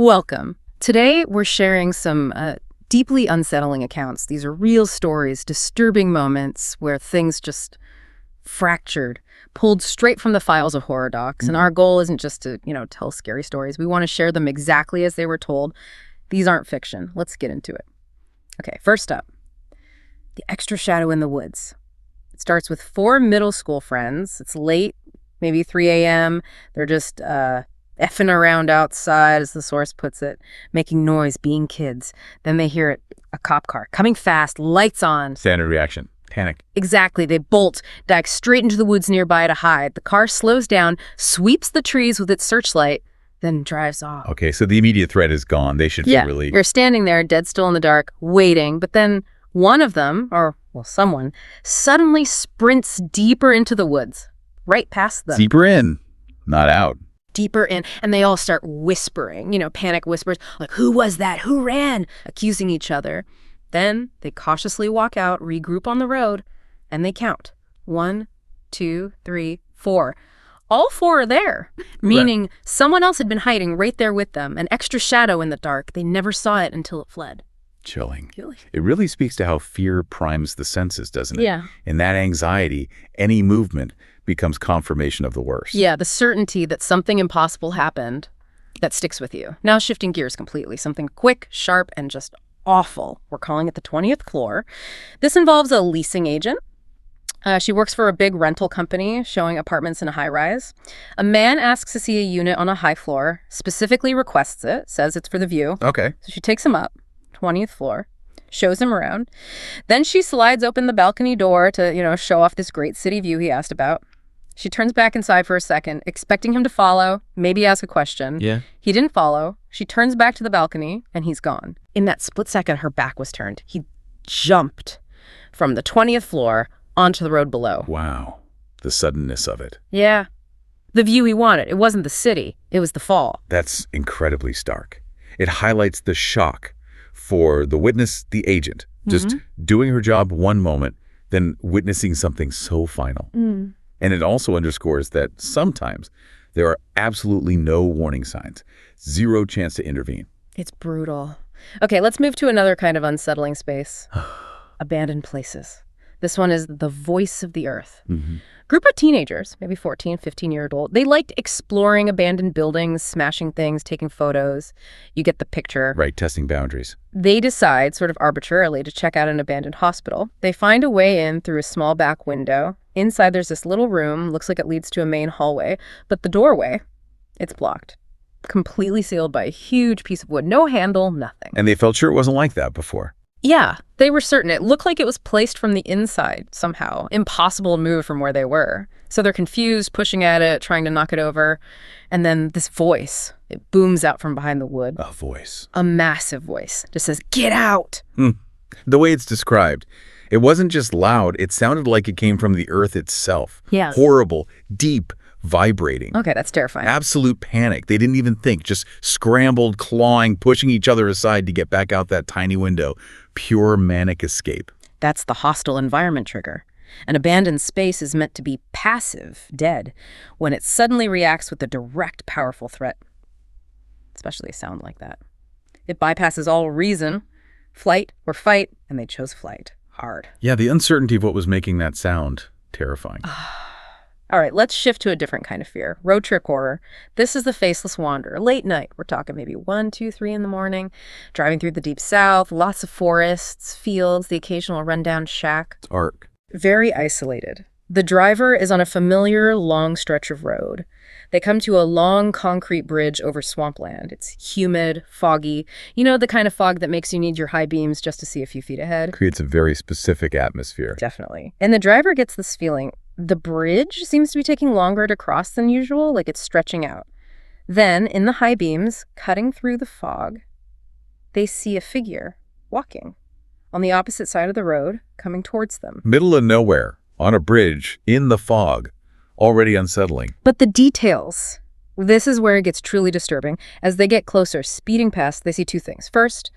Welcome. Today, we're sharing some deeply unsettling accounts. These are real stories, disturbing moments where things just fractured, pulled straight from the files of horror docs. And our goal isn't just to, tell scary stories. We want to share them exactly as they were told. These aren't fiction. Let's get into it. Okay, first up, the extra shadow in the woods. It starts with 4 middle school friends. It's late, maybe 3 a.m. They're just effing around outside, as the source puts it, making noise, being kids. Then they hear a cop car coming fast, lights on. Standard reaction. Panic. Exactly. They bolt, dive straight into the woods nearby to hide. The car slows down, sweeps the trees with its searchlight, then drives off. Okay, so the immediate threat is gone. They should feel relieved. You're standing there, dead still in the dark, waiting. But then one of them, someone, suddenly sprints deeper into the woods, right past them. Deeper in, not out. Deeper in, and they all start whispering, panic whispers, like, who was that? Who ran? Accusing each other. Then they cautiously walk out, regroup on the road, and they count. 1, 2, 3, 4. All 4 are there, meaning someone else had been hiding right there with them, an extra shadow in the dark. They never saw it until it fled. Chilling. It really speaks to how fear primes the senses, doesn't it? Yeah. In that anxiety, any movement becomes confirmation of the worst. Yeah, the certainty that something impossible happened that sticks with you. Now shifting gears completely, something quick, sharp, and just awful. We're calling it the 20th floor. This involves a leasing agent. She works for a big rental company showing apartments in a high-rise. A man asks to see a unit on a high floor, specifically requests it, says it's for the view. Okay. So she takes him up, 20th floor, shows him around. Then she slides open the balcony door to, show off this great city view he asked about. She turns back inside for a second, expecting him to follow, maybe ask a question. Yeah. He didn't follow. She turns back to the balcony, and he's gone. In that split second, her back was turned. He jumped from the 20th floor onto the road below. Wow. The suddenness of it. Yeah. The view he wanted. It wasn't the city. It was the fall. That's incredibly stark. It highlights the shock for the witness, the agent, just doing her job one moment, then witnessing something so final. And it also underscores that sometimes there are absolutely no warning signs, zero chance to intervene. It's brutal. Okay, let's move to another kind of unsettling space. Abandoned places. This one is the voice of the earth. Group of teenagers, maybe 14, 15-year-old, they liked exploring abandoned buildings, smashing things, taking photos. You get the picture. Right, testing boundaries. They decide, sort of arbitrarily, to check out an abandoned hospital. They find a way in through a small back window. Inside, there's this little room. Looks like it leads to a main hallway. But the doorway, it's blocked. Completely sealed by a huge piece of wood. No handle, nothing. And they felt sure it wasn't like that before. Yeah, they were certain. It looked like it was placed from the inside somehow. Impossible to move from where they were. So they're confused, pushing at it, trying to knock it over. And then this voice, it booms out from behind the wood. A voice. A massive voice. Just says, "Get out!" The way it's described, it wasn't just loud. It sounded like it came from the earth itself. Yes. Horrible, deep, vibrating. Okay, that's terrifying. Absolute panic. They didn't even think, just scrambled, clawing, pushing each other aside to get back out that tiny window. Pure manic escape. That's the hostile environment trigger. An abandoned space is meant to be passive, dead, when it suddenly reacts with a direct, powerful threat. Especially a sound like that. It bypasses all reason, flight or fight, and they chose flight. Hard. Yeah, the uncertainty of what was making that sound, terrifying. All right, let's shift to a different kind of fear. Road trip horror. This is the Faceless Wanderer. Late night. We're talking maybe 1, 2, 3 in the morning. Driving through the deep south. Lots of forests, fields, the occasional rundown shack. It's arc. Very isolated. The driver is on a familiar long stretch of road. They come to a long concrete bridge over swampland. It's humid, foggy. You know, the kind of fog that makes you need your high beams just to see a few feet ahead? Creates a very specific atmosphere. Definitely. And the driver gets this feeling. The bridge seems to be taking longer to cross than usual, like it's stretching out. Then, in the high beams, cutting through the fog, they see a figure walking on the opposite side of the road, coming towards them. Middle of nowhere, on a bridge, in the fog, already unsettling. But the details, this is where it gets truly disturbing. As they get closer, speeding past, they see 2 things. First,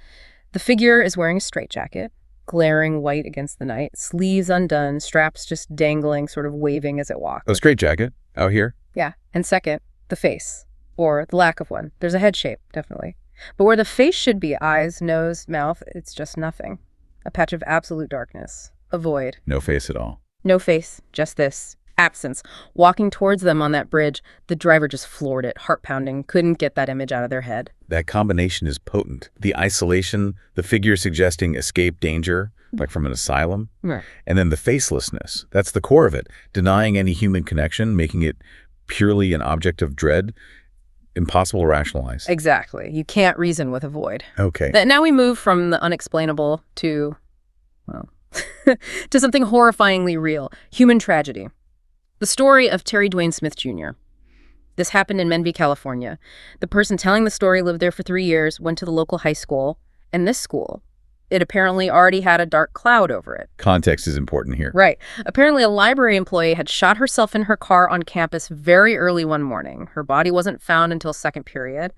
the figure is wearing a straitjacket. glaring white against the night, sleeves undone, straps just dangling, sort of waving as it walks. A straitjacket out here? Yeah. And second, the face, or the lack of one. There's a head shape, definitely. But where the face should be, eyes, nose, mouth, it's just nothing. A patch of absolute darkness. A void. No face at all. No face, just this. Absence. Walking towards them on that bridge, the driver just floored it, heart pounding, couldn't get that image out of their head. That combination is potent. The isolation, the figure suggesting escape danger, like from an asylum, Right. and then the facelessness. That's the core of it. Denying any human connection, making it purely an object of dread, impossible to rationalize. Exactly. You can't reason with a void. Okay. Now we move from the unexplainable to, well, to something horrifyingly real. Human tragedy. The story of Terry Dwayne Smith Jr. This happened in Menby, California. The person telling the story lived there for 3 years, went to the local high school, and this school, it apparently already had a dark cloud over it. Context is important here. Right. Apparently, a library employee had shot herself in her car on campus very early one morning. Her body wasn't found until second period.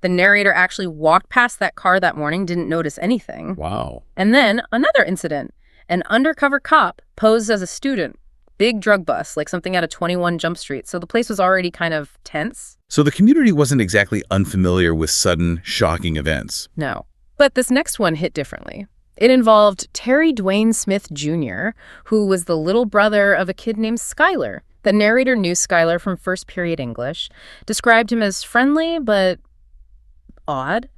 The narrator actually walked past that car that morning, didn't notice anything. Wow. And then another incident. An undercover cop posed as a student. Big drug bust, like something out of 21 Jump Street. So the place was already kind of tense. So the community wasn't exactly unfamiliar with sudden, shocking events. No. But this next one hit differently. It involved Terry Dwayne Smith Jr., who was the little brother of a kid named Skylar. The narrator knew Skylar from first period English, described him as friendly but odd.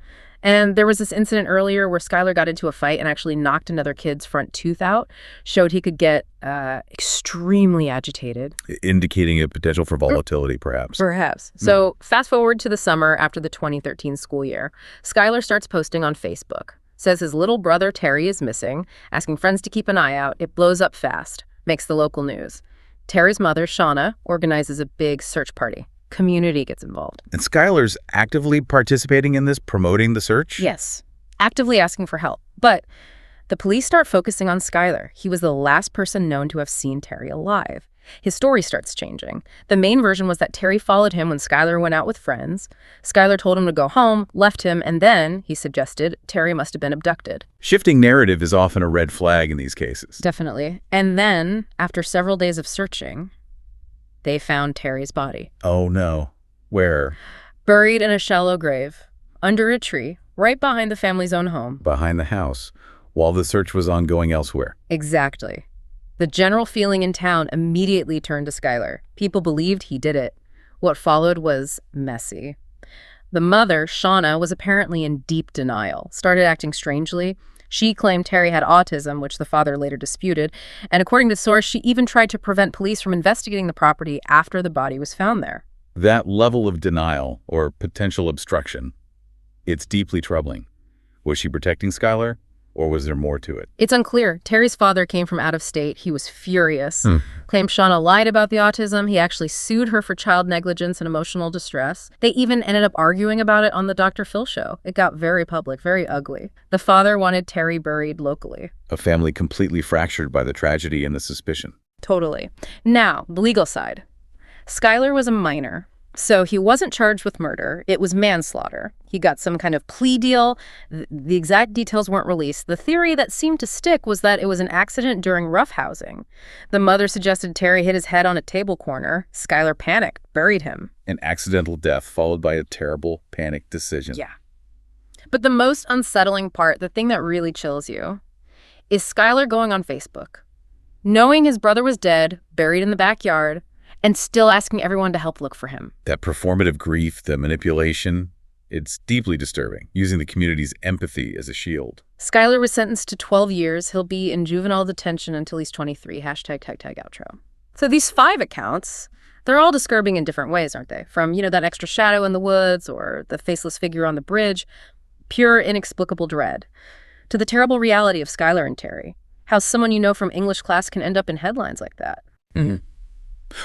And there was this incident earlier where Skylar got into a fight and actually knocked another kid's front tooth out, showed he could get extremely agitated. Indicating a potential for volatility, perhaps. Perhaps. So fast forward to the summer after the 2013 school year. Skylar starts posting on Facebook. Says his little brother Terry is missing, asking friends to keep an eye out. It blows up fast, makes the local news. Terry's mother, Shauna, organizes a big search party. Community gets involved. And Skylar's actively participating in this, promoting the search? Yes, actively asking for help. But the police start focusing on Skylar. He was the last person known to have seen Terry alive. His story starts changing. The main version was that Terry followed him when Skylar went out with friends. Skylar told him to go home, left him, and then, he suggested, Terry must have been abducted. Shifting narrative is often a red flag in these cases. Definitely. And then, after several days of searching, they found Terry's body. Oh, no. Where? Buried in a shallow grave, under a tree, right behind the family's own home. Behind the house, while the search was ongoing elsewhere. Exactly. The general feeling in town immediately turned to Skylar. People believed he did it. What followed was messy. The mother, Shauna, was apparently in deep denial, started acting strangely. She claimed Terry had autism, which the father later disputed, and according to source, she even tried to prevent police from investigating the property after the body was found there. That level of denial, or potential obstruction, it's deeply troubling. Was she protecting Skylar, or was there more to it? It's unclear. Terry's father came from out of state. He was furious. Claimed Shauna lied about the autism. He actually sued her for child negligence and emotional distress. They even ended up arguing about it on the Dr. Phil show. It got very public, very ugly. The father wanted Terry buried locally. A family completely fractured by the tragedy and the suspicion. Totally. Now, the legal side. Skylar was a minor, so he wasn't charged with murder. It was manslaughter. He got some kind of plea deal. The exact details weren't released. The theory that seemed to stick was that it was an accident during roughhousing. The mother suggested Terry hit his head on a table corner. Skylar panicked, buried him. An accidental death followed by a terrible panic decision. Yeah. But the most unsettling part, the thing that really chills you, is Skylar going on Facebook, knowing his brother was dead, buried in the backyard, and still asking everyone to help look for him. That performative grief, the manipulation, it's deeply disturbing, using the community's empathy as a shield. Skylar was sentenced to 12 years. He'll be in juvenile detention until he's 23. Hashtag tag tag outro. So these 5 accounts, they're all disturbing in different ways, aren't they? From, that extra shadow in the woods or the faceless figure on the bridge, pure inexplicable dread, to the terrible reality of Skylar and Terry, how someone you know from English class can end up in headlines like that. Mm-hmm.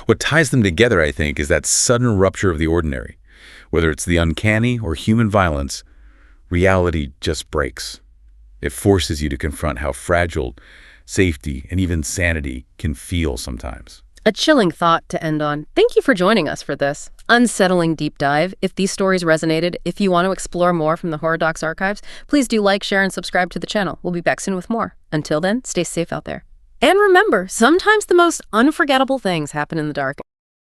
What ties them together, I think, is that sudden rupture of the ordinary. Whether it's the uncanny or human violence, reality just breaks. It forces you to confront how fragile safety and even sanity can feel sometimes. A chilling thought to end on. Thank you for joining us for this unsettling deep dive. If these stories resonated, if you want to explore more from the Horror Docs archives, please do like, share, and subscribe to the channel. We'll be back soon with more. Until then, stay safe out there. And remember, sometimes the most unforgettable things happen in the dark.